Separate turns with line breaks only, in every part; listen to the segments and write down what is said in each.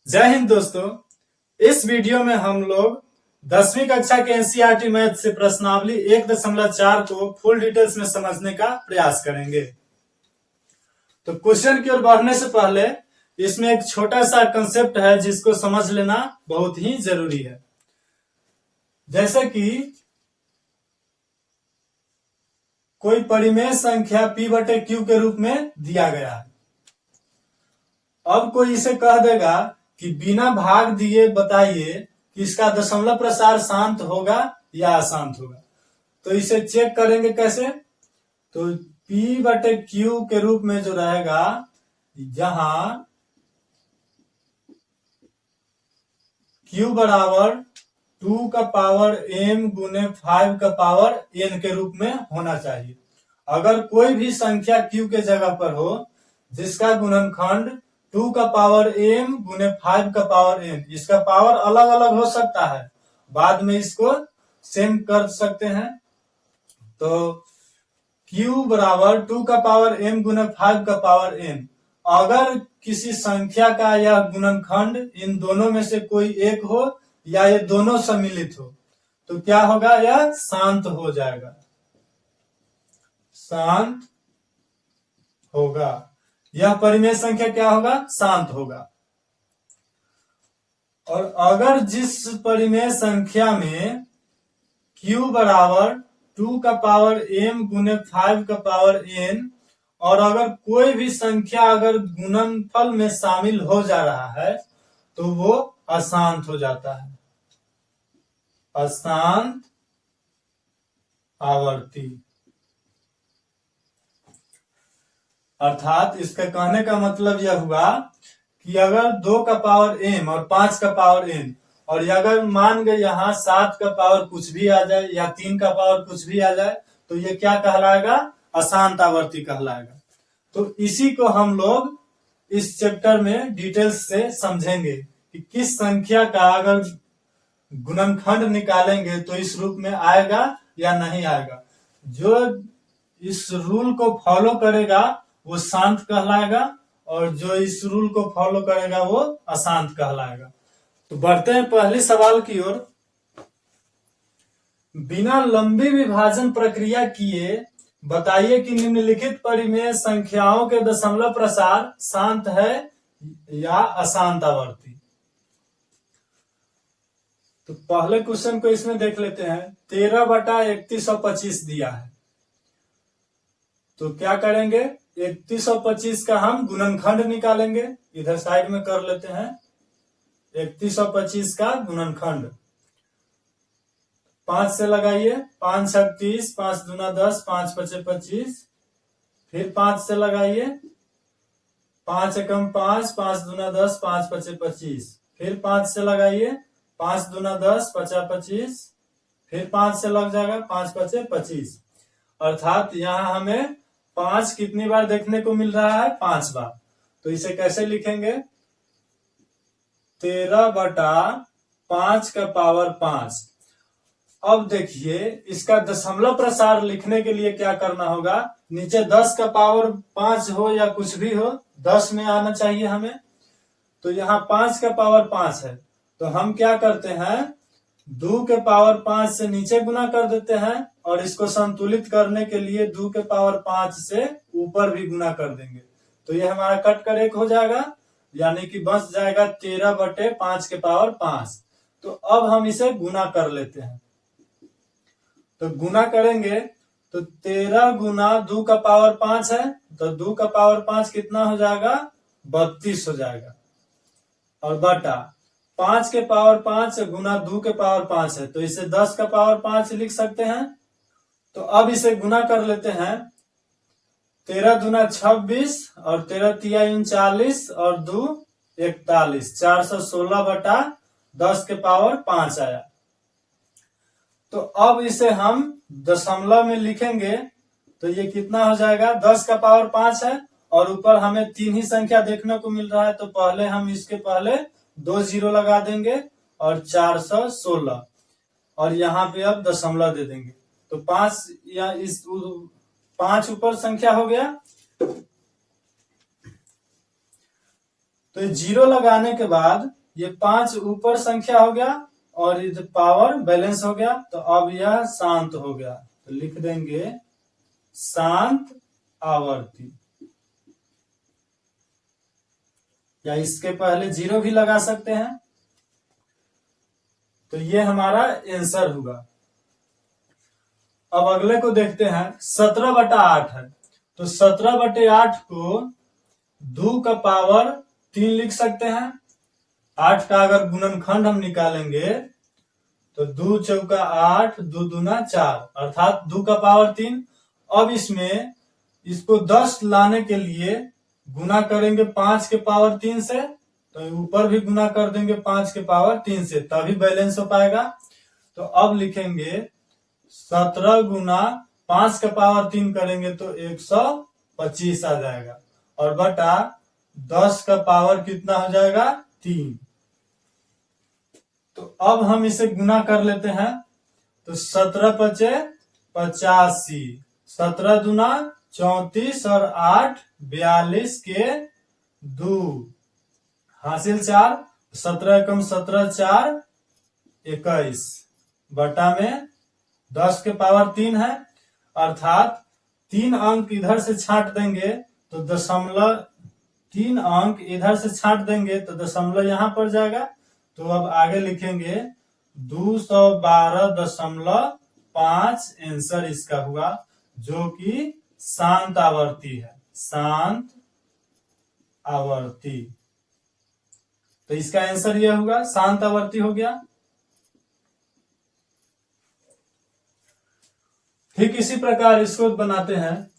जय हिंद दोस्तों। इस वीडियो में हम लोग 10वीं कक्षा के एनसीईआरटी मैथ से प्रश्नावली 1.4 को फुल डिटेल्स में समझने का प्रयास करेंगे। तो क्वेश्चन की ओर बढ़ने से पहले इसमें एक छोटा सा कंसेप्ट है जिसको समझ लेना बहुत ही जरूरी है। जैसे कि कोई परिमेय संख्या p/q के रूप में दिया गया है। अब कोई इसे कह देगा कि बिना भाग दिए बताइए कि इसका दशमलव प्रसार शांत होगा या अशांत होगा। तो इसे चेक करेंगे कैसे? तो p/q के रूप में जो रहेगा, जहां q बराबर 2 का पावर m गुने 5 का पावर n के रूप में होना चाहिए। अगर कोई भी संख्या q के जगह पर हो जिसका गुणनखंड 2 का पावर m गुने 5 का पावर n, इसका पावर अलग अलग हो सकता है, बाद में इसको सेम कर सकते हैं। तो q बराबर 2 का पावर m गुने 5 का पावर n, अगर किसी संख्या का यह गुणनखंड इन दोनों में से कोई एक हो या ये दोनों सम्मिलित हो तो क्या होगा? यह शांत हो जाएगा, शांत होगा। यह परिमेय संख्या क्या होगा? शांत होगा। और अगर जिस परिमेय संख्या में q बराबर 2 का पावर m गुने 5 का पावर n, और अगर कोई भी संख्या अगर गुणनफल में शामिल हो जा रहा है तो वो अशांत हो जाता है, अशांत आवर्ती। अर्थात इसके कहने का मतलब यह हुआ कि अगर 2 का पावर m और 5 का पावर n, और अगर मान गए यहाँ 7 का पावर कुछ भी आ जाए या 3 का पावर कुछ भी आ जाए तो ये क्या कहलाएगा? अशांत आवर्ती कहलाएगा। तो इसी को हम लोग इस चैप्टर में डिटेल्स से समझेंगे कि किस संख्या का अगर गुणनखंड निकालेंगे तो इस रूप में आएगा या नहीं आएगा। जो इस रूल को फॉलो करेगा वो शांत कहलाएगा, और जो इस रूल को फॉलो करेगा वो अशांत कहलाएगा। तो बढ़ते हैं पहले सवाल की ओर। बिना लंबी विभाजन प्रक्रिया किए बताइए कि निम्नलिखित परिमेय संख्याओं के दशमलव प्रसार शांत है या अशांत आवर्ती। तो पहले क्वेश्चन को इसमें देख लेते हैं। 13/3125 दिया है, तो क्या करेंगे? 3125 का हम गुणनखंड निकालेंगे। इधर साइड में कर लेते हैं। 3125 का गुणनखंड 5 से लगाइए। 5 6 30, 5 दूना 10, 5 5 25। फिर 5 से लगाइए। 5 एकम 5, 5 दूना 10, 5 5 25। फिर 5 से लगाइए। 5 दूना 10, 50 25। फिर 5 से लग जाएगा। 5 5 25। अर्थात यहाँ हमें 5 कितनी बार देखने को मिल रहा है? 5 बार। तो इसे कैसे लिखेंगे? 13/5 का पावर 5। अब देखिए, इसका दशमलव प्रसार लिखने के लिए क्या करना होगा? नीचे 10 का पावर 5 हो या कुछ भी हो, 10 में आना चाहिए हमें। तो यहाँ 5 का पावर 5 है, तो हम क्या करते हैं? 2 के पावर 5 से नीचे गुना कर देते हैं, और इसको संतुलित करने के लिए 2 के पावर 5 से ऊपर भी गुना कर देंगे। तो ये हमारा कट कर 1 हो जाएगा, यानी कि बच जाएगा 13/5 के पावर 5। तो अब हम इसे गुना कर लेते हैं। तो गुना करेंगे तो 13 गुना 2 का पावर 5 है, तो 2 का पावर 5 कितना हो जाएगा? 32 हो जाएगा। और बटा 5 के पावर 5 गुना 2 के पावर 5 है, तो इसे 10 का पावर 5 लिख सकते हैं। तो अब इसे गुना कर लेते हैं। 13 दूना 26, और 13 तिया 39, और 2 41, 416/10 के पावर 5 आया। तो अब इसे हम दशमलव में लिखेंगे तो ये कितना हो जाएगा? 10 का पावर 5 है, और ऊपर हमें 3 ही संख्या देखने को मिल रहा है, तो पहले हम इसके पहले 2 जीरो लगा देंगे और 416, और यहाँ पे अब दशमलव दे देंगे। तो 5 या इस 5 ऊपर संख्या हो गया। तो 0 लगाने के बाद ये 5 ऊपर संख्या हो गया और ये पावर बैलेंस हो गया, तो अब यह शांत हो गया। तो लिख देंगे शांत आवर्ती, या इसके पहले 0 भी लगा सकते हैं। तो ये हमारा आंसर हुआ। अब अगले को देखते हैं। 17/8 है, तो 17/8 को 2 का पावर 3 लिख सकते हैं। 8 का अगर गुणनखंड हम निकालेंगे तो 2 चौका 8, 2 दूना 4, अर्थात 2 का पावर 3। अब इसमें इसको 10 लाने के लिए गुना करेंगे 5 के पावर 3 से, तो ऊपर भी गुना कर देंगे 5 के पावर 3 से, तभी बैलेंस हो पाएगा। तो अब लिखेंगे 17 गुना 5 का पावर 3 करेंगे तो 125 आ जाएगा, और बटा 10 का पावर कितना हो जाएगा 3। तो अब हम इसे गुना कर लेते हैं। तो 17 पचे 85, 17 दूना 34 और 8 42 के 2 हासिल 4, 17 एकम 17 4 21, बटा में 10 के पावर 3 है, अर्थात 3 अंक इधर से छांट देंगे तो दशमलव, 3 अंक इधर से छांट देंगे तो दशमलव यहां पर जाएगा। तो अब आगे लिखेंगे 212.5 आंसर इसका हुआ, जो कि शांत आवर्ती है, शांत आवर्ती। तो इसका आंसर यह होगा, शांत आवर्ती हो गया। ठीक इसी प्रकार इसको बनाते हैं।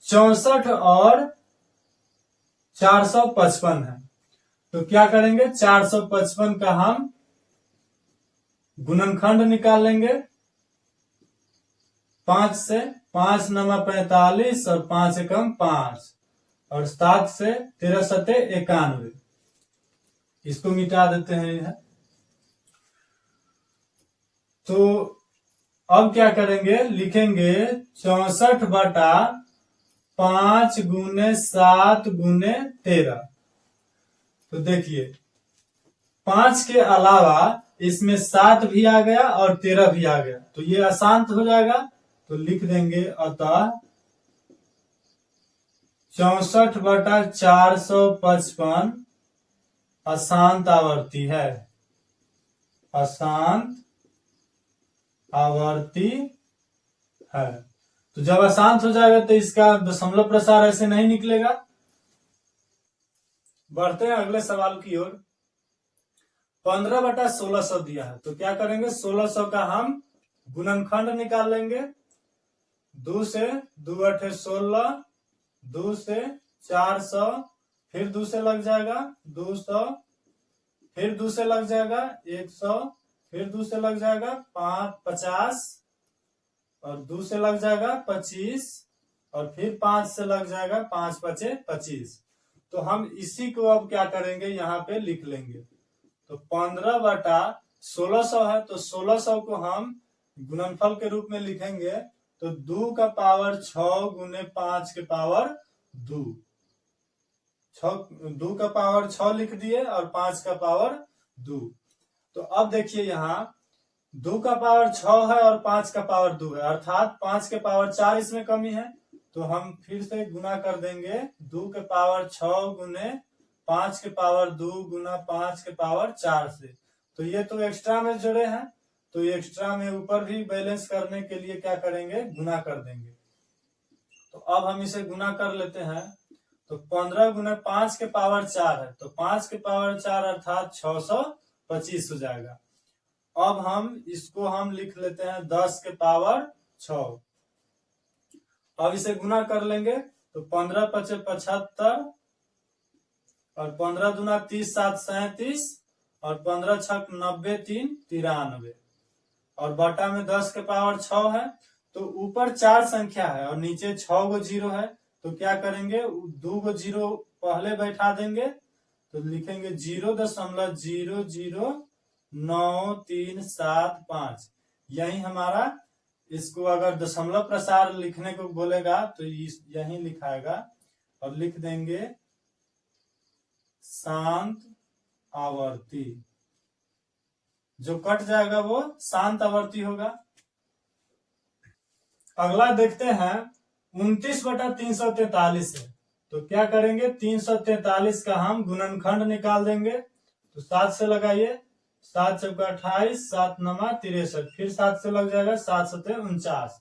64 और 455 है, तो क्या करेंगे 455 का हम गुणनखंड निकाल लेंगे 5 से, 5 नमा 45 और 5 एकम 5, और 7 से 13 सते 91, इसको मिटा देते हैं। तो अब क्या करेंगे, लिखेंगे 64/5 गुने 7 गुने 13। तो देखिए 5 के अलावा इसमें 7 भी आ गया और 13 भी आ गया, तो ये अशांत हो जाएगा। तो लिख देंगे अतः 64/455 अशांत आवर्ती है, अशांत आवर्ती है। तो जब अशांत हो जाएगा तो इसका दशमलव प्रसार ऐसे नहीं निकलेगा। बढ़ते हैं अगले सवाल की ओर। 15/1600 दिया है, तो क्या करेंगे 1600 का हम गुणनखंड निकाल लेंगे। 2 से 2 8 16, 2 से 400, फिर 2 से लग जाएगा 200, फिर 2 से लग जाएगा 100, फिर 2 से लग जाएगा 50, और 2 से लग जाएगा 25, और फिर 5 से लग जाएगा 5 पचे 25। तो हम इसी को अब क्या करेंगे, यहाँ पे लिख लेंगे। तो 15/1600 है, तो 1600 को हम गुणनफल के रूप में लिखेंगे। तो 2 का पावर 6 गुने 5 के पावर 2, 2 का पावर 6 लिख दिए और 5 का पावर 2। तो अब देखिए यहाँ 2 का पावर 6 है और 5 का पावर 2 है, अर्थात 5 के पावर 4 इसमें कमी है। तो हम फिर से गुना कर देंगे 2 के पावर 6 गुने 5 के पावर 2 गुना 5 के पावर 4 से। तो ये तो एक्स्ट्रा में जुड़े हैं, तो एक्स्ट्रा में ऊपर भी बैलेंस करने के लिए क्या करेंगे, गुना कर देंगे। तो अब हम इसे गुना कर लेते हैं। तो 15 गुना 5 के पावर 4 है, तो 5 के पावर 4 अर्थात 625 हो जाएगा। अब हम इसको हम लिख लेते हैं 10 के पावर 6। अब इसे गुना कर लेंगे। तो 15 पचे 75, और 15 दूना 30 7 37, और 15 छक 90 3 93, और बटा में 10 के पावर 6 है। तो ऊपर 4 संख्या है और नीचे 6 गो 0 है, तो क्या करेंगे 2 गो 0 पहले बैठा देंगे। तो लिखेंगे 0.00937 यही हमारा। इसको अगर दशमलव प्रसार लिखने को बोलेगा तो यही लिखाएगा, और लिख देंगे शांत आवर्ती। जो कट जाएगा वो शांत आवर्ती होगा। अगला देखते हैं 29/343 है। तो क्या करेंगे, 343 का हम गुणनखंड निकाल देंगे। तो 7 से लगाइए, 7 चौका 28, 7 नमा 63, फिर 7 से लग जाएगा, 7 सते 49।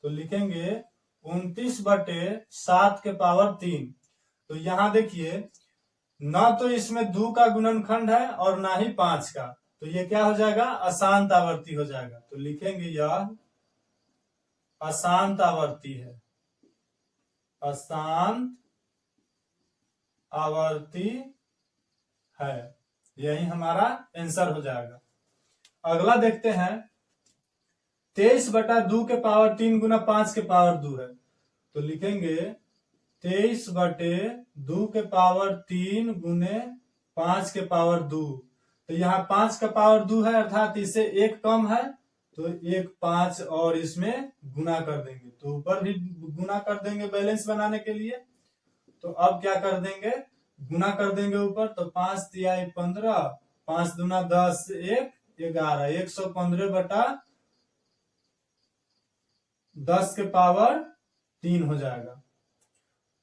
तो लिखेंगे 29/7 के पावर 3। तो यहाँ देखिए, ना तो इसमें 2 का गुणनखंड है और ना ही 5 का, तो ये क्या हो जाएगा, अशांत आवर्ती हो जाएगा। तो लिखेंगे यह अशांत आवर्ती है, अशांत आवर्ती है। यही हमारा आंसर हो जाएगा। अगला देखते हैं 23/2 के पावर 3 गुना 5 के पावर 2 है। तो लिखेंगे 23/2 के पावर 3 गुने 5 के पावर 2। तो यहाँ 5 का पावर 2 है, अर्थात इससे 1 कम है, तो 1 5 और इसमें गुना कर देंगे। तो ऊपर भी गुना कर देंगे बैलेंस बनाने के लिए। तो अब क्या कर देंगे, गुना कर देंगे ऊपर। तो 5 तिया 15, 5 दूना 10, 1 11, 115/10 के पावर 3 हो जाएगा।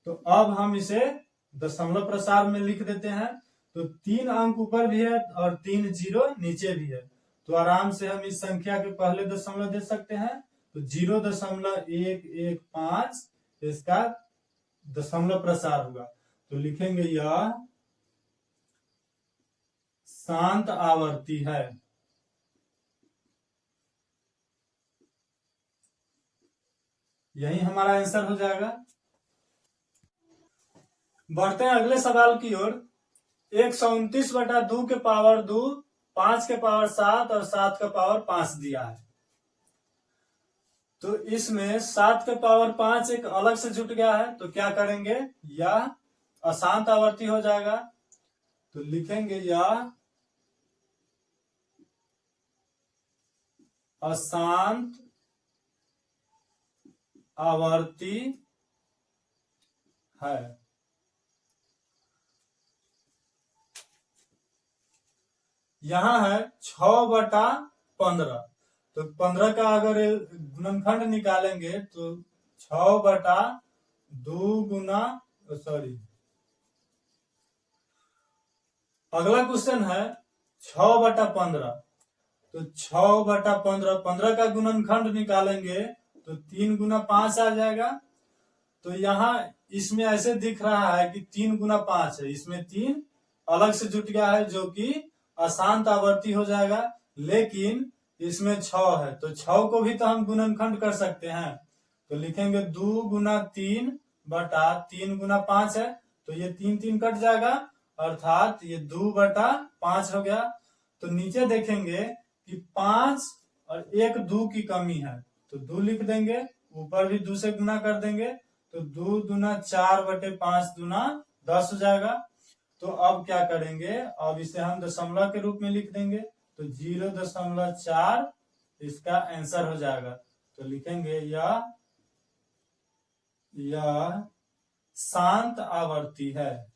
तो अब हम इसे दशमलव प्रसार में लिख देते हैं। तो 3 अंक ऊपर भी है और 3 जीरो नीचे भी है। तो आराम से हम इस संख्या के पहले दशमलव दे सकते हैं। तो 0.115 इसका दशमलव प्रसार होगा। तो लिखेंगे यह शांत आवर्ती है। यही हमारा आंसर हो जाएगा। बढ़ते हैं अगले सवाल की ओर। 129/2 के पावर 2, 5 के पावर 7 और 7 का पावर 5 दिया है। तो इसमें 7 के पावर 5 एक अलग से जुट गया है। तो क्या करेंगे, यह अशांत आवर्ती हो जाएगा। तो लिखेंगे यह अशांत आवर्ती है। यहां है 6/15। तो 15 का अगर गुणनखंड निकालेंगे तो 6/2 गुना, सॉरी, अगला क्वेश्चन है 6/15। तो 6/15, 15 का गुणनखंड निकालेंगे तो 3 गुना 5 आ जाएगा। तो यहाँ इसमें ऐसे दिख रहा है कि 3 गुना 5 है, इसमें 3 अलग से जुट गया है, जो कि अशांत आवर्ती हो जाएगा। लेकिन इसमें 6 है, तो 6 को भी तो हम गुणनखंड कर सकते हैं। तो लिखेंगे 2 गुना 3/3 गुना 5 है। तो ये 3 3 कट जाएगा, अर्थात ये 2/5 हो गया। तो नीचे देखेंगे कि 5 और 1 2 की कमी है, तो 2 लिख देंगे। ऊपर भी 2 से गुना कर देंगे। तो 2 दूना 4/5 दूना 10 हो जाएगा। तो अब क्या करेंगे, अब इसे हम दशमलव के रूप में लिख देंगे। तो 0.4 इसका आंसर हो जाएगा। तो लिखेंगे यह शांत आवर्ती है।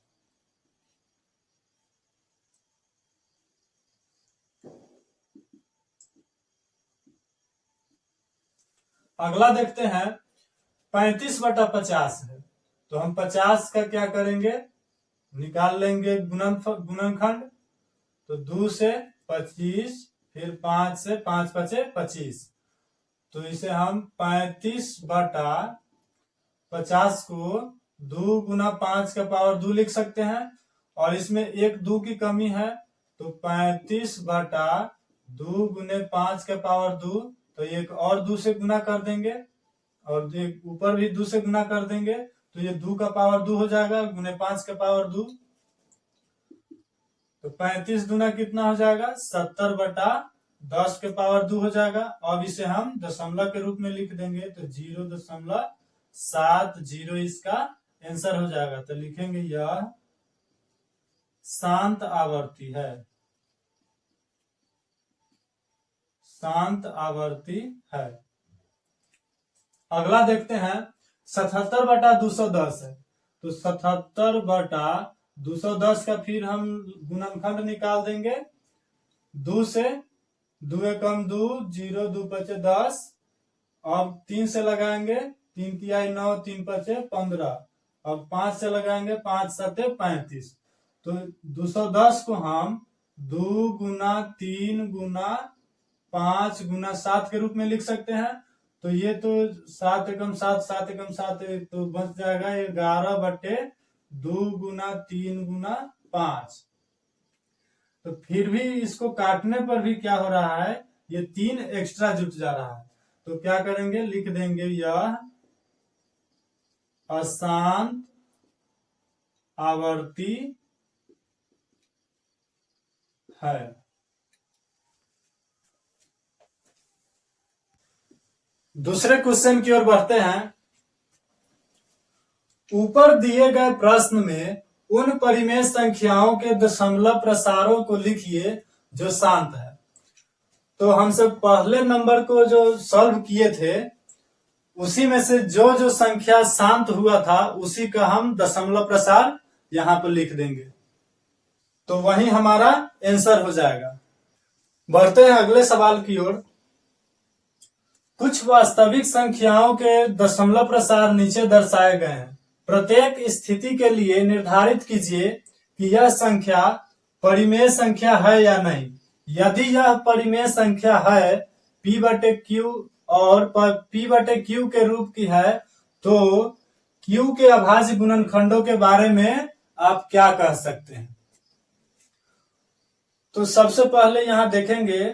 अगला देखते हैं 35/50 है। तो हम 50 का क्या करेंगे, निकाल लेंगे गुणनखंड। तो 2 से 25, फिर 5 से 5 5 25। तो इसे हम 35/50 को 2 गुना 5 का पावर 2 लिख सकते हैं। और इसमें 1 2 की कमी है, तो 35/2 गुने 5 का पावर 2। तो एक और 2 से गुना कर देंगे और ऊपर भी 2 से गुना कर देंगे। तो ये 2 का पावर 2 हो जाएगा गुने 5 का पावर 2। तो 35 दूना कितना हो जाएगा, 70/10 के पावर 2 हो जाएगा। अब इसे हम दशमलव के रूप में लिख देंगे। तो 0.70 इसका आंसर हो जाएगा। तो लिखेंगे यह शांत आवर्ती है, शांत आवर्ती है। अगला देखते हैं 77/210 है। तो 77/210 210 का फिर हम गुणनखंड निकाल देंगे 2 से। 2 एकम 2, 0 2 पचे 10। अब 3 से लगाएंगे, 3 तिहाई 9, 3 पचे 15। अब 5 से लगाएंगे, 5 सते 35। तो 210 को हम 2 गुना 3 गुना 5 गुना 7 के रूप में लिख सकते हैं। तो ये तो 7 एकम 7, 7 एकम 7, तो बच जाएगा 11/2 गुना 3 गुना 5। तो फिर भी इसको काटने पर भी क्या हो रहा है, ये 3 एक्स्ट्रा जुट जा रहा है। तो क्या करेंगे, लिख देंगे यह अशांत आवर्ती है। दूसरे क्वेश्चन की ओर बढ़ते हैं। ऊपर दिए गए प्रश्न में उन परिमेय संख्याओं के दशमलव प्रसारों को लिखिए जो शांत है। तो हमसे पहले नंबर को जो सॉल्व किए थे उसी में से जो जो संख्या शांत हुआ था उसी का हम दशमलव प्रसार यहां पर लिख देंगे, तो वही हमारा आंसर हो जाएगा। बढ़ते हैं अगले सवाल की ओर। कुछ वास्तविक संख्याओं के दशमलव प्रसार नीचे दर्शाए गए हैं। प्रत्येक स्थिति के लिए निर्धारित कीजिए कि यह संख्या परिमेय संख्या है या नहीं। यदि यह परिमेय संख्या है, P/Q और P/Q के रूप की है, तो Q के अभाज्य गुणनखंडों के बारे में आप क्या कह सकते हैं। तो सबसे पहले यहां देखेंगे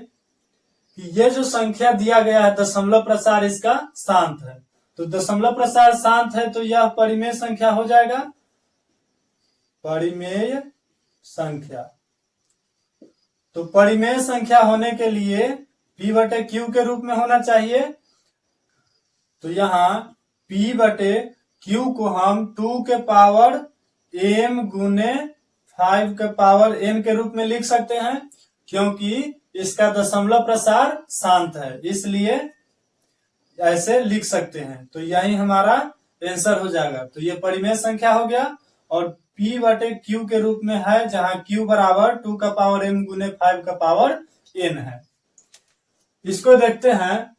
कि ये जो संख्या दिया गया है दशमलव प्रसार इसका शांत है। तो दशमलव प्रसार शांत है तो यह परिमेय संख्या हो जाएगा, परिमेय संख्या। तो परिमेय संख्या होने के लिए P/Q के रूप में होना चाहिए। तो यहाँ P/Q को हम 2 के पावर m गुने 5 के पावर n के रूप में लिख सकते हैं, क्योंकि इसका दशमलव प्रसार शांत है, इसलिए ऐसे लिख सकते हैं। तो यही हमारा आंसर हो जाएगा। तो ये परिमेय संख्या हो गया और P/Q के रूप में है, जहां Q बराबर 2 का पावर m गुने 5 का पावर n है। इसको देखते हैं,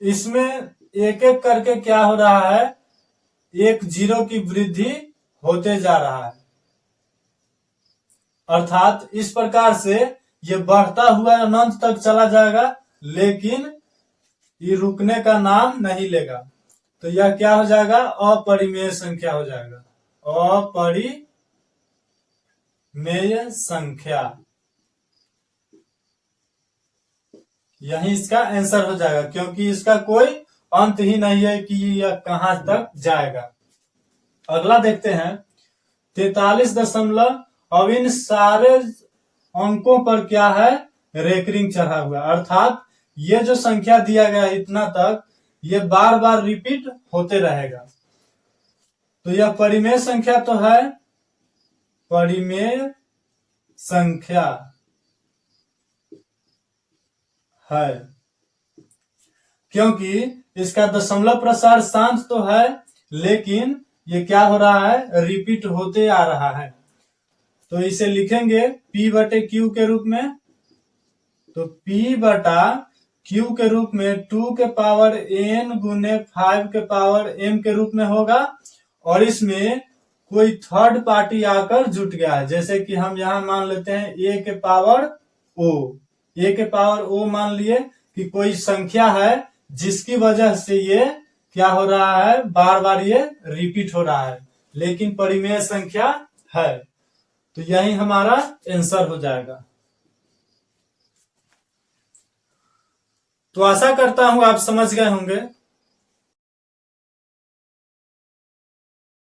इसमें एक एक करके क्या हो रहा है, एक जीरो की वृद्धि होते जा रहा है। अर्थात इस प्रकार से ये बढ़ता हुआ अनंत तक चला जाएगा, लेकिन ये रुकने का नाम नहीं लेगा। तो यह क्या हो जाएगा, अपरिमेय संख्या हो जाएगा, अपरिमेय संख्या। यही इसका आंसर हो जाएगा, क्योंकि इसका कोई अंत ही नहीं है कि यह कहां तक जाएगा। अगला देखते हैं 43 अब इन सारे अंकों पर क्या है, रेकरिंग चढ़ा हुआ। अर्थात ये जो संख्या दिया गया इतना तक, ये बार बार रिपीट होते रहेगा। तो यह परिमेय संख्या तो है, परिमेय संख्या है, क्योंकि इसका दशमलव प्रसार शांत तो है, लेकिन ये क्या हो रहा है, रिपीट होते आ रहा है। तो इसे लिखेंगे P/Q के रूप में। तो P/Q के रूप में 2 के पावर n गुने 5 के पावर m के रूप में होगा, और इसमें कोई थर्ड पार्टी आकर जुट गया है। जैसे कि हम यहाँ मान लेते हैं a के पावर o, a के पावर o मान लिए कि कोई संख्या है जिसकी वजह से ये क्या हो रहा है, बार बार ये रिपीट हो रहा है, लेकिन परिमेय संख्या है। तो यही हमारा आंसर हो जाएगा। तो आशा करता हूं आप समझ गए होंगे।